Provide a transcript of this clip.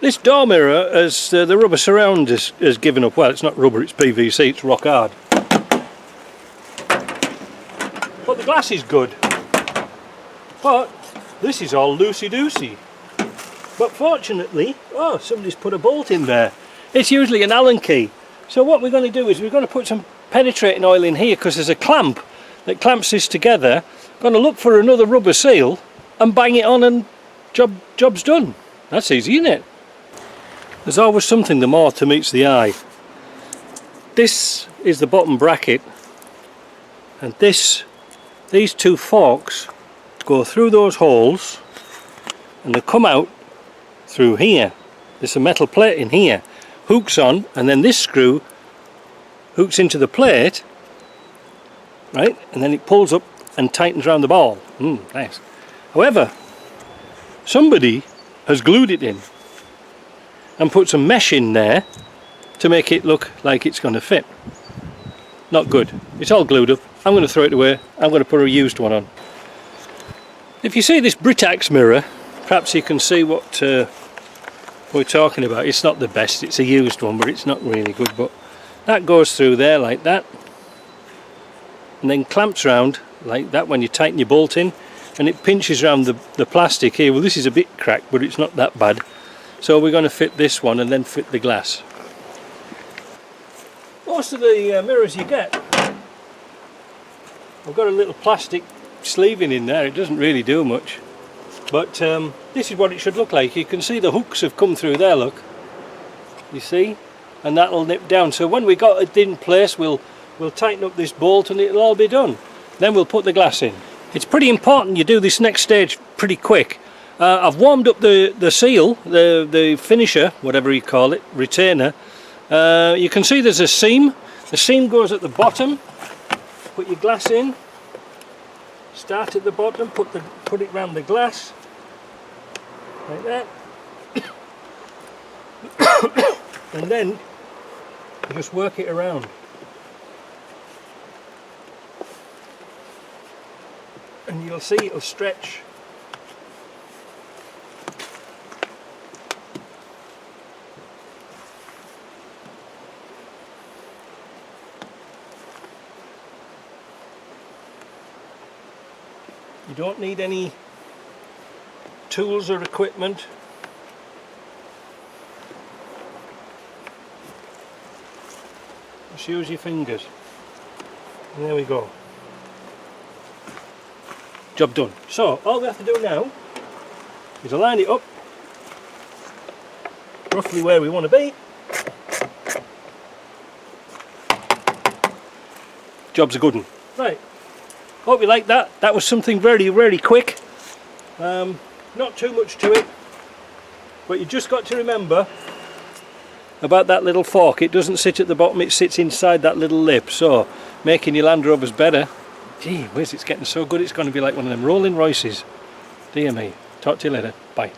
This door mirror, as the rubber surround has given up. Well, it's not rubber, it's PVC, it's rock hard. But the glass is good. But this is all loosey-doosey. But fortunately, oh, somebody's put a bolt in there. It's usually an Allen key. So what we're going to do is we're going to put some penetrating oil in here, because there's a clamp that clamps this together. Going to look for another rubber seal and bang it on, and job's done. That's easy, isn't it? There's always something the more to meets the eye. This is the bottom bracket, and these two forks go through those holes and they come out through here. There's a metal plate in here, hooks on, and then this screw hooks into the plate, right, and then it pulls up and tightens around the ball. Nice. However, somebody has glued it in and put some mesh in there to make it look like it's going to fit. Not good. It's all glued up. I'm going to throw it away. I'm going to put a used one on. If you see this Britrest mirror, perhaps you can see what we're talking about. It's not the best, it's a used one, but it's not really good. But that goes through there like that, and then clamps around like that when you tighten your bolt in, and it pinches around the plastic here. Well, this is a bit cracked, but it's not that bad. So we're going to fit this one and then fit the glass. Most of the mirrors you get, I've got a little plastic sleeving in there. It doesn't really do much, but this is what it should look like. You can see the hooks have come through there, look, you see, and that'll nip down. So when we got it in place, we'll tighten up this bolt and it'll all be done. Then we'll put the glass in. It's pretty important you do this next stage pretty quick. I've warmed up the seal, the finisher, whatever you call it, retainer. You can see there's a seam. The seam goes at the bottom. Put your glass in. Start at the bottom. Put it round the glass, like that. And then you just work it around. And you'll see it'll stretch. You don't need any tools or equipment. Just use your fingers. And there we go. Job done. So all we have to do now is align it up roughly where we want to be. Job's a good one. Right. Hope you like that. That was something very, very quick. Not too much to it, but you just got to remember about that little fork. It doesn't sit at the bottom, it sits inside that little lip. So making your Land Rovers better. Gee whiz, it's getting so good it's going to be like one of them Rolling Royces. Dear me. Talk to you later. Bye.